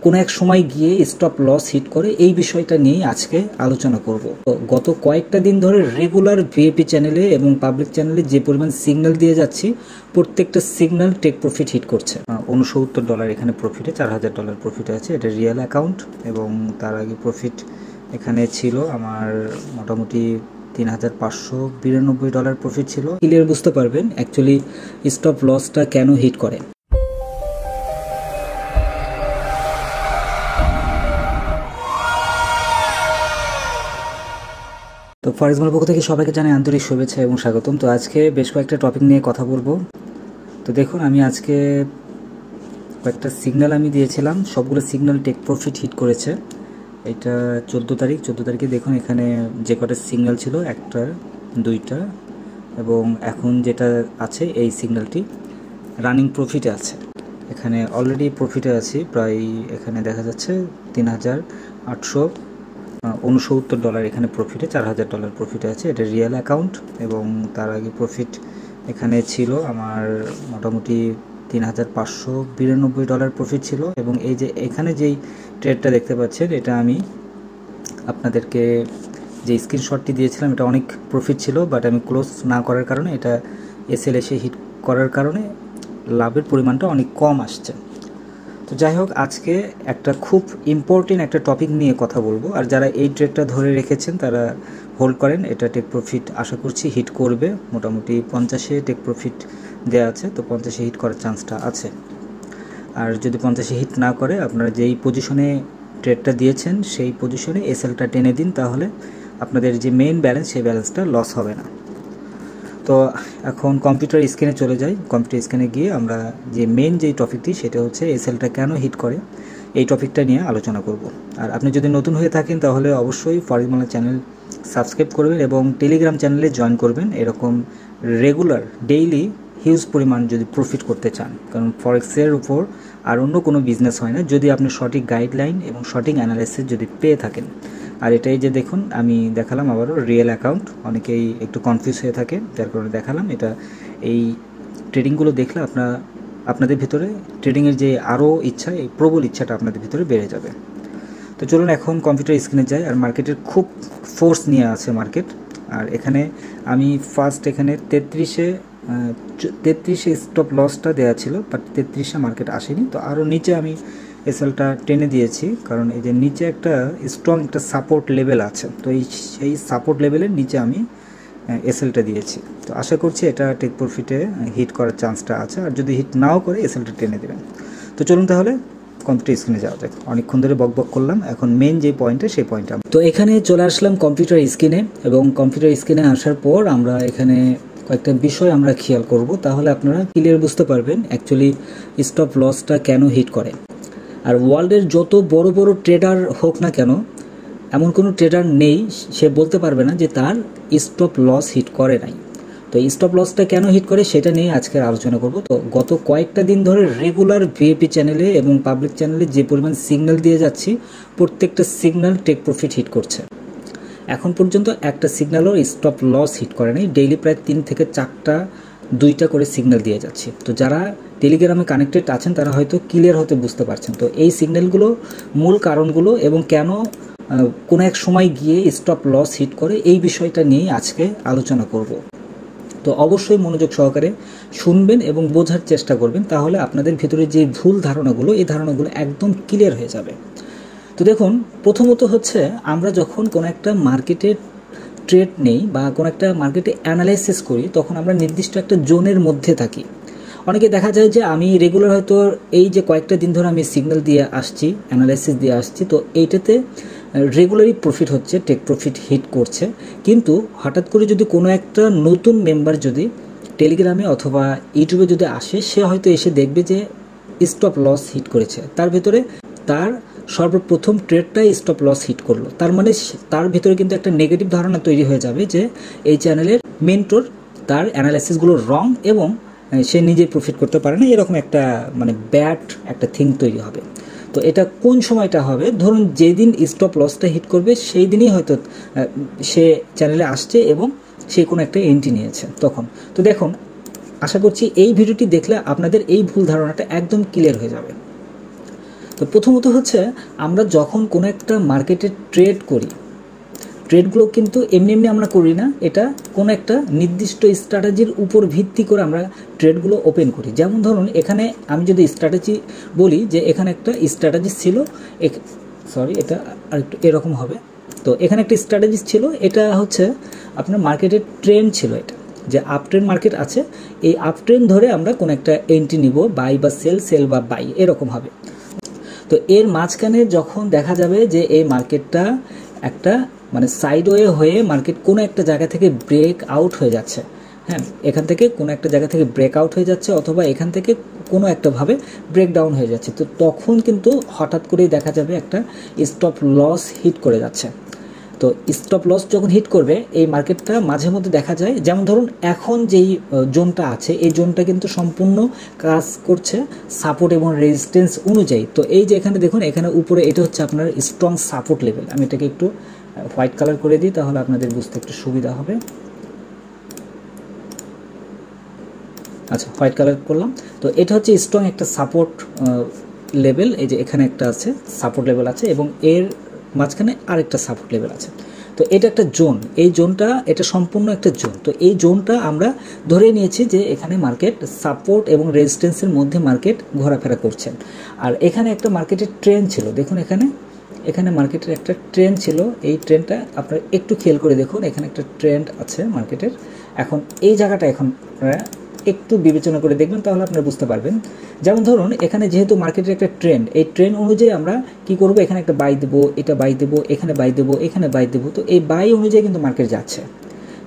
কোনো এক সময় গিয়ে স্টপ লস হিট করে, এই বিষয়টা নিয়ে আজকে আলোচনা করব। তো গত কয়েকটা দিন ধরে রেগুলার ভিএপি চ্যানেলে এবং পাবলিক চ্যানেলে যে পরিমাণ সিগন্যাল দিয়ে যাচ্ছি, প্রত্যেকটা সিগন্যাল টেক প্রফিট হিট করছে। $69 এখানে প্রফিটে, $4000 প্রফিটে আছে, এটা রিয়েল অ্যাকাউন্ট। এবং তার আগে প্রফিট এখানে ছিল আমার মোটামুটি $3592 প্রফিট ছিল। ক্লিয়ার বুঝতে পারবেন অ্যাকচুয়ালি স্টপ লসটা কেন হিট করে। তো ফরেক্সমাল পক্ষ থেকে সবাইকে জানাই আন্তরিক শুভেচ্ছা এবং স্বাগতম। তো আজকে বেশ কয়েকটা টপিক নিয়ে কথা বলবো। তো দেখুন, আমি আজকে কয়েকটা সিগন্যাল আমি দিয়েছিলাম, সবগুলো সিগন্যাল টেক প্রফিট হিট করেছে। এটা 14 তারিখে দেখুন এখানে যে কটা সিগন্যাল ছিল, একটা, দুইটা, এবং এখন যেটা আছে এই সিগন্যালটি রানিং প্রফিটে আছে। এখানে অলরেডি প্রফিটে আছি প্রায়, এখানে দেখা যাচ্ছে $3869 এখানে প্রফিটে, $4000 প্রফিটে আছে, এটা রিয়েল অ্যাকাউন্ট। এবং তার আগে প্রফিট এখানে ছিল আমার মোটামুটি $3592 প্রফিট ছিল। এবং এই যে এখানে যেই ট্রেডটা দেখতে পাচ্ছেন, এটা আমি আপনাদেরকে যে স্ক্রিনশটটি দিয়েছিলাম, এটা অনেক প্রফিট ছিল, বাট আমি ক্লোজ না করার কারণে, এটা এসএল এসে হিট করার কারণে লাভের পরিমাণটা অনেক কম আসছে। তো যাই হোক, আজকে একটা খুব ইম্পর্টেন্ট একটা টপিক নিয়ে কথা বলবো। আর যারা এই ট্রেডটা ধরে রেখেছেন তারা হোল্ড করেন, এটা টেক প্রফিট আশা করছি হিট করবে। মোটামুটি 50-এ টেক প্রফিট দেওয়া আছে, তো 50-এ হিট করার চান্সটা আছে। আর যদি 50-এ হিট না করে, আপনারা যেই পজিশনে ট্রেডটা দিয়েছেন সেই পজিশনে এসএলটা টেনে দিন, তাহলে আপনাদের যে মেইন ব্যালেন্স সেই ব্যালেন্সটা লস হবে না। তো এখন কম্পিউটার স্ক্রিনে চলে যাই। কম্পিউটার স্ক্রিনে গিয়ে আমরা যে মেইন যেই টপিকটি, সেটা হচ্ছে এসএলটা কেন হিট করে, এই টপিকটা নিয়ে আলোচনা করব। আর আপনি যদি নতুন হয়ে থাকেন তাহলে অবশ্যই ফরেক্সমাল চ্যানেল সাবস্ক্রাইব করবেন এবং টেলিগ্রাম চ্যানেলে জয়েন করবেন, এরকম রেগুলার ডেইলি হিউজ পরিমাণ যদি প্রফিট করতে চান। কারণ ফরেক্সের উপর আর অন্য কোনো বিজনেস হয় না যদি আপনি সঠিক গাইডলাইন এবং সঠিক অ্যানালাইসিস যদি পেয়ে থাকেন। আর এটাই যে দেখুন, আমি দেখালাম আবারও রিয়েল অ্যাকাউন্ট, অনেকেই একটু কনফিউজ হয়ে থাকে, যার কারণে দেখালাম। এটা এই ট্রেডিংগুলো দেখলে আপনাদের ভিতরে ট্রেডিংয়ের যে আরও ইচ্ছা, এই প্রবল ইচ্ছাটা আপনাদের ভিতরে বেড়ে যাবে। তো চলুন এখন কম্পিউটার স্ক্রিনে যাই। আর মার্কেটের খুব ফোর্স নিয়ে আছে মার্কেট। আর এখানে আমি ফার্স্ট এখানে 33-এ স্টপ লসটা দেওয়া ছিল, বাট 33-এ মার্কেট আসেনি। তো আরও নিচে আমি এসএলটা টেনে দিয়েছি, কারণ এই যে নিচে একটা স্ট্রং একটা সাপোর্ট লেভেল আছে, তো সেই সাপোর্ট লেভেলের নিচে আমি এসএলটা দিয়েছি। তো আশা করছি এটা টেক প্রফিটে হিট করার চান্সটা আছে। আর যদি হিট নাও করে, এসএলটা টেনে দেবেন। তো চলুন তাহলে কম্পিউটার স্ক্রিনে যাওয়া যাক। অনেকক্ষণ ধরে বক করলাম, এখন মেন যে পয়েন্টে সেই পয়েন্টটা। তো এখানে চলে আসলাম কম্পিউটার স্ক্রিনে, এবং কম্পিউটার স্ক্রিনে আসার পর আমরা এখানে কয়েকটা বিষয় আমরা খেয়াল করব, তাহলে আপনারা ক্লিয়ার বুঝতে পারবেন অ্যাকচুয়ালি স্টপ লসটা কেন হিট করে। আর ওয়ার্ল্ডের যত বড় বড় ট্রেডার হোক না কেন, এমন কোনো ট্রেডার নেই সে বলতে পারবে না যে তার স্টপ লস হিট করে নাই। তো স্টপ লসটা কেন হিট করে সেটা নিয়ে আজকের আলোচনা করব। তো গত কয়েকটা দিন ধরে রেগুলার ভিএপি চ্যানেলে এবং পাবলিক চ্যানেলে যে পরিমাণ সিগন্যাল দিয়ে যাচ্ছি, প্রত্যেকটা সিগন্যাল টেক প্রফিট হিট করছে। এখন পর্যন্ত একটা সিগন্যালও স্টপ লস হিট করে নাই। ডেইলি প্রায় 3 থেকে 4টা 2টা করে সিগন্যাল দিয়ে যাচ্ছি। তো যারা টেলিগ্রামে কানেক্টেড আছেন তারা হয়তো ক্লিয়ার হতে বুঝতে পারছেন। তো এই সিগন্যালগুলো, মূল কারণগুলো এবং কেন কোনো এক সময় গিয়ে স্টপ লস হিট করে, এই বিষয়টা নিয়েই আজকে আলোচনা করব। তো অবশ্যই মনোযোগ সহকারে শুনবেন এবং বোঝার চেষ্টা করবেন, তাহলে আপনাদের ভিতরে যে ভুল ধারণাগুলো, এই ধারণাগুলো একদম ক্লিয়ার হয়ে যাবে। তো দেখুন, প্রথমত হচ্ছে আমরা যখন কোনো একটা মার্কেটে ট্রেড নেই বা কোনো একটা মার্কেটে অ্যানালাইসিস করি, তখন আমরা নির্দিষ্ট একটা জোনের মধ্যে থাকি। অনেকে দেখা যায় যে আমি রেগুলার হয়তো এই যে কয়েকটা দিন ধরে আমি সিগন্যাল দিয়ে আসছি, অ্যানালাইসিস দিয়ে আসছি, তো এইটাতে রেগুলারই প্রফিট হচ্ছে, টেক প্রফিট হিট করছে। কিন্তু হঠাৎ করে যদি কোনো একটা নতুন মেম্বার যদি টেলিগ্রামে অথবা ইউটিউবে যদি আসে, সে হয়তো এসে দেখবে যে স্টপ লস হিট করেছে, তার ভেতরে তার সর্বপ্রথম ট্রেডটাই স্টপ লস হিট করলো। তার মানে তার ভিতরে কিন্তু একটা নেগেটিভ ধারণা তৈরি হয়ে যাবে যে এই চ্যানেলের মেন্টর, তার অ্যানালাইসিসগুলো রং এবং সে নিজে প্রফিট করতে পারে না, এরকম একটা মানে ব্যাড একটা থিং তৈরি হবে। তো এটা কোন সময়টা হবে, ধরুন যেদিন স্টপ লসটা হিট করবে সেই দিনই হয়তো সে চ্যানেলে আসছে এবং সে কোনো একটা এন্ট্রি নিয়েছে তখন। তো দেখুন, আশা করছি এই ভিডিওটি দেখলে আপনাদের এই ভুল ধারণাটা একদম ক্লিয়ার হয়ে যাবে। তো প্রথমত হচ্ছে আমরা যখন কোনো একটা মার্কেটে ট্রেড করি, ট্রেডগুলো কিন্তু এমনি এমনি আমরা করি না, এটা কোনো একটা নির্দিষ্ট স্ট্র্যাটেজির উপর ভিত্তি করে আমরা ট্রেডগুলো ওপেন করি। যেমন ধরুন এখানে আমি যদি স্ট্র্যাটেজি বলি যে এখানে একটা স্ট্র্যাটেজি ছিল, সরি এটা আরেকটু এরকম হবে। তো এখানে একটা স্ট্র্যাটেজি ছিল, এটা হচ্ছে আপনার মার্কেটের ট্রেন্ড ছিল, এটা যে আপ ট্রেন্ড মার্কেট আছে, এই আপ ট্রেন্ড ধরে আমরা কোনো একটা এন্ট্রি নিব, বাই বা সেল, সেল বা বাই এরকম হবে। তো এর মাঝখানে যখন দেখা যাবে যে এই মার্কেটটা একটা মানে সাইডওয়ে হয়ে মার্কেট কোনো একটা জায়গা থেকে ব্রেক আউট হয়ে যাচ্ছে, হ্যাঁ এখান থেকে কোনো একটা জায়গা থেকে ব্রেক আউট হয়ে যাচ্ছে অথবা এখান থেকে কোনো একটাভাবে ব্রেকডাউন হয়ে যাচ্ছে, তো তখন কিন্তু হঠাৎ করেই দেখা যাবে একটা স্টপ লস হিট করে যাচ্ছে। তো স্টপ লস যখন হিট করবে এই মার্কেটটা মাঝে মধ্যে দেখা যায়, যেমন ধরুন এখন যেই জোনটা আছে এই জোনটা কিন্তু সম্পূর্ণ কাজ করছে সাপোর্ট এবং রেজিস্ট্যান্স অনুযায়ী। তো এই যে এখানে দেখুন এখানে উপরে এটা হচ্ছে আপনার স্ট্রং সাপোর্ট লেভেল, আমি এটাকে একটু হোয়াইট কালার করে দিই তাহলে আপনাদের বুঝতে একটু সুবিধা হবে। আচ্ছা হোয়াইট কালার করলাম। তো এটা হচ্ছে স্ট্রং একটা সাপোর্ট লেভেল, এই যে এখানে একটা আছে সাপোর্ট লেভেল আছে এবং এর মাঝখানে আরেকটা সাপোর্ট লেভেল আছে। তো এটা একটা জোন, এই জোনটা এটা সম্পূর্ণ একটা জোন। তো এই জোনটা আমরা ধরে নিয়েছি যে এখানে মার্কেট সাপোর্ট এবং রেজিস্ট্যান্সের মধ্যে মার্কেট ঘোরাফেরা করছেন। আর এখানে একটা মার্কেটের ট্রেন্ড ছিল, দেখুন এখানে মার্কেটের একটা ট্রেন্ড ছিল, এই ট্রেন্ডটা আপনারা একটু খেয়াল করে দেখুন, এখানে একটা ট্রেন্ড আছে মার্কেটের। এখন এই জায়গাটা এখন আপনারা একটু বিবেচনা করে দেখবেন তাহলে আপনারা বুঝতে পারবেন। যেমন ধরুন এখানে যেহেতু মার্কেটের একটা ট্রেন্ড, এই ট্রেন্ড অনুযায়ী আমরা কি করব, এখানে একটা বাই দেবো, এটা বাই দেবো, এখানে বাই দেবো, এখানে বাই দেবো, তো এই বাই অনুযায়ী কিন্তু মার্কেট যাচ্ছে,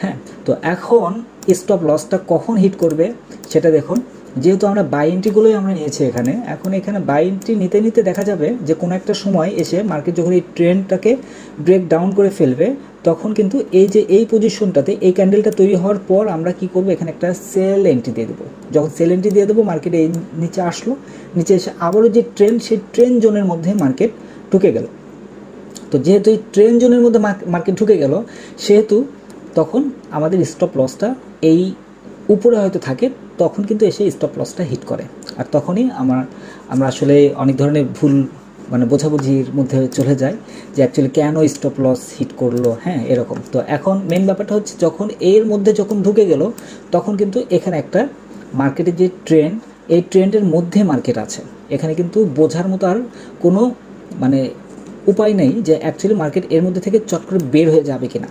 হ্যাঁ। তো এখন স্টপ লসটা কখন হিট করবে সেটা দেখুন, যেহেতু আমরা বাই এন্ট্রিগুলোই আমরা নিয়েছি এখানে, এখন এখানে বাই এন্ট্রি নিতে নিতে দেখা যাবে যে কোনো একটা সময় এসে মার্কেট যখন এই ট্রেন্ডটাকে ব্রেক ডাউন করে ফেলবে তখন কিন্তু এই যে এই পজিশনটাতে এই ক্যান্ডেলটা তৈরি হওয়ার পর আমরা কি করব, এখানে একটা সেল এন্ট্রি দিয়ে দেবো। যখন সেল এন্ট্রি দিয়ে দেবো মার্কেট এই নিচে আসলো, নিচে এসে আবারও যে ট্রেন্ড সেই ট্রেন্ড জোনের মধ্যে মার্কেট ঢুকে গেল। তো যেহেতু এই ট্রেন্ড জোনের মধ্যে মার্কেট ঢুকে গেল সেহেতু তখন আমাদের স্টপ লসটা এই উপরে হয়তো থাকে, তখন কিন্তু এসে স্টপ লসটা হিট করে। আর তখনই আমরা আসলে অনেক ধরনের ভুল মানে বোঝাবুঝির মধ্যে চলে যায় যে অ্যাকচুয়ালি কেন স্টপ লস হিট করলো, হ্যাঁ এরকম। তো এখন মেন ব্যাপারটা হচ্ছে যখন এর মধ্যে যখন ঢুকে গেল তখন কিন্তু এখানে একটা মার্কেটের যে ট্রেন্ড, এই ট্রেন্ডের মধ্যে মার্কেট আছে, এখানে কিন্তু বোঝার মতো আর কোনো মানে উপায় নেই যে অ্যাকচুয়ালি মার্কেট এর মধ্যে থেকে চট করে বের হয়ে যাবে কিনা।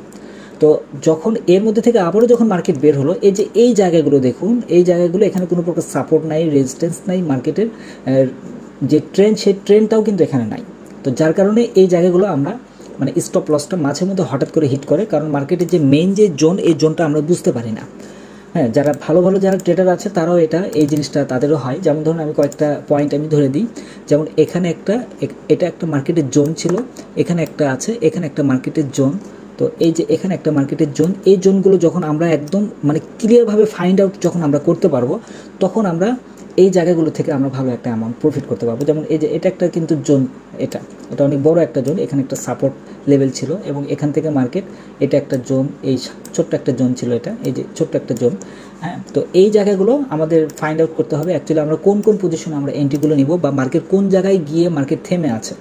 তো যখন এর মধ্যে থেকে আবারও যখন মার্কেট বের হলো, এই যে এই জায়গাগুলো দেখুন, এই জায়গাগুলো এখানে কোনো প্রকার সাপোর্ট নাই, রেজিস্ট্যান্স নাই, মার্কেটের যে ট্রেন্ড সেই ট্রেন্ডটাও কিন্তু এখানে নাই। তো যার কারণে এই জায়গাগুলো আমরা মানে স্টপ লসটা মাঝে মধ্যে হঠাৎ করে হিট করে, কারণ মার্কেটের যে মেইন যে জোন এই জোনটা আমরা বুঝতে পারি না, হ্যাঁ। যারা ভালো যারা ট্রেডার আছে তারাও এই জিনিসটা তাদেরও হয়। যেমন ধরুন আমি কয়েকটা পয়েন্ট আমি ধরে দিই, যেমন এখানে এটা একটা মার্কেটের জোন ছিল, এখানে একটা আছে, এখানে একটা মার্কেটের জোন। তো এই যে এখানে একটা মার্কেটের জোন, এই জোনগুলো যখন আমরা একদম মানে ক্লিয়ারভাবে ফাইন্ড আউট যখন আমরা করতে পারবো তখন আমরা এই জায়গাগুলো থেকে আমরা ভালো একটা অ্যামাউন্ট প্রফিট করতে পারবো। যেমন এই যে এটা একটা কিন্তু জোন, এটা অনেক বড় একটা জোন, এখানে একটা সাপোর্ট লেভেল ছিল এবং এখান থেকে মার্কেট এটা একটা জোন, এই ছোট্ট একটা জোন ছিল, এটা এই যে ছোট্ট একটা জোন, হ্যাঁ। তো এই জায়গাগুলো আমাদের ফাইন্ড আউট করতে হবে অ্যাকচুয়ালি আমরা কোন পজিশনে আমরা এন্ট্রিগুলো নিব, বা মার্কেট কোন জায়গায় গিয়ে মার্কেট থেমে আছে,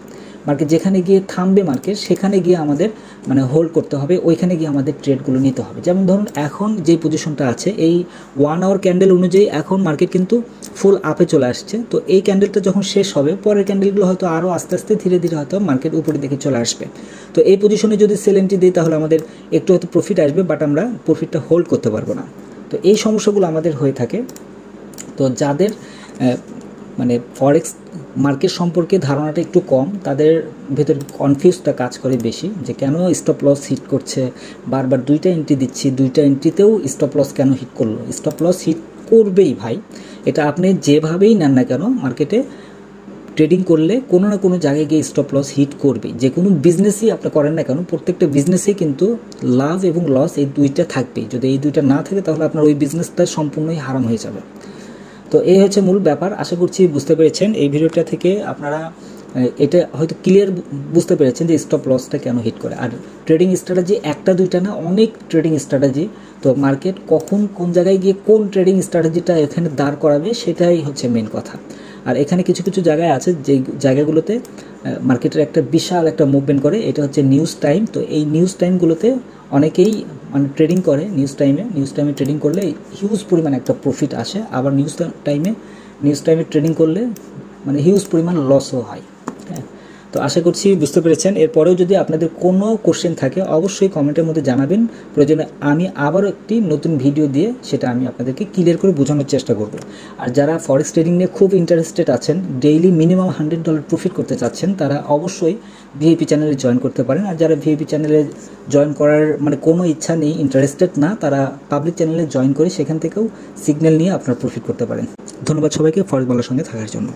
মার্কেট যেখানে গিয়ে থামবে মার্কেট সেখানে গিয়ে আমাদের মানে হোল্ড করতে হবে, ওইখানে গিয়ে আমাদের ট্রেডগুলো নিতে হবে। যেমন ধরুন এখন যে পজিশনটা আছে এই 1 আওয়ার ক্যান্ডেল অনুযায়ী এখন মার্কেট কিন্তু ফুল আপে চলে আসছে। তো এই ক্যান্ডেলটা যখন শেষ হবে পরের ক্যান্ডেলগুলো হয়তো আরও আস্তে আস্তে ধীরে ধীরে হয়তো মার্কেট উপরের দিকে চলে আসবে। তো এই পজিশনে যদি সেল এন্ট্রি দিই তাহলে আমাদের একটু হয়তো প্রফিট আসবে, বাট আমরা প্রফিটটা হোল্ড করতে পারবো না। তো এই সমস্যাগুলো আমাদের হয়ে থাকে। তো যাদের মানে ফরেক্স মার্কেট সম্পর্কে ধারণাটা একটু কম, তাদের ভেতর কনফিউজটা কাজ করে বেশি, যে কেন স্টপ লস হিট করছে, বারবার দুইটা এন্ট্রি দিচ্ছি, দুইটা এন্ট্রিতেও স্টপ লস কেন হিট করলো। স্টপ লস হিট করবেই ভাই, এটা আপনি যেভাবেই নেন না কেন মার্কেটে ট্রেডিং করলে কোনো না কোনো জায়গায় গিয়ে স্টপ লস হিট করবে। যে কোনো বিজনেসই আপনি করেন না কেন প্রত্যেকটা বিজনেসেই কিন্তু লাভ এবং লস এই দুইটা থাকবেই, যদি এই দুইটা না থাকে তাহলে আপনার ওই বিজনেসটা সম্পূর্ণই হারাম হয়ে যাবে। তো এই হচ্ছে মূল ব্যাপার, আশা করছি বুঝতে পেরেছেন। এই ভিডিওটা থেকে আপনারা এটা হয়তো ক্লিয়ার বুঝতে পেরেছেন যে স্টপ লসটা কেন হিট করে। আর ট্রেডিং স্ট্র্যাটেজি একটা দুইটা না, অনেক ট্রেডিং স্ট্র্যাটেজি। তো মার্কেট কখন কোন জায়গায় গিয়ে কোন ট্রেডিং স্ট্র্যাটেজিটা এখানে দাঁড় করাবে সেটাই হচ্ছে মেন কথা। আর এখানে কিছু কিছু জায়গায় আছে যে জায়গাগুলোতে মার্কেটের একটা বিশাল একটা মুভমেন্ট করে, এটা হচ্ছে নিউজ টাইম। তো এই নিউজ টাইমগুলোতে অনেকেই মানে ট্রেডিং করে, নিউজ টাইমে ট্রেডিং করলে হিউজ পরিমাণ একটা প্রফিট আসে, আবার নিউজ টাইমে ট্রেডিং করলে মানে হিউজ পরিমাণ লসও হয়। হ্যাঁ, তো আশা করছি বুঝতে পেরেছেন। এরপরেও যদি আপনাদের কোনো কোশ্চেন থাকে অবশ্যই কমেন্টের মধ্যে জানাবেন, প্রয়োজনে আমি আবারও একটি নতুন ভিডিও দিয়ে সেটা আমি আপনাদেরকে ক্লিয়ার করে বোঝানোর চেষ্টা করব। আর যারা ফরেক্স ট্রেডিং নিয়ে খুব ইন্টারেস্টেড আছেন, ডেইলি মিনিমাম $100 প্রফিট করতে চাচ্ছেন, তারা অবশ্যই ভিআইপি চ্যানেলে জয়েন করতে পারেন। আর যারা ভিআইপি চ্যানেলে জয়েন করার মানে কোনো ইচ্ছা নেই, ইন্টারেস্টেড না, তারা পাবলিক চ্যানেলে জয়েন করে সেখান থেকেও সিগন্যাল নিয়ে আপনারা প্রফিট করতে পারেন। ধন্যবাদ সবাইকে ফরেক্স বাংলার সঙ্গে থাকার জন্য।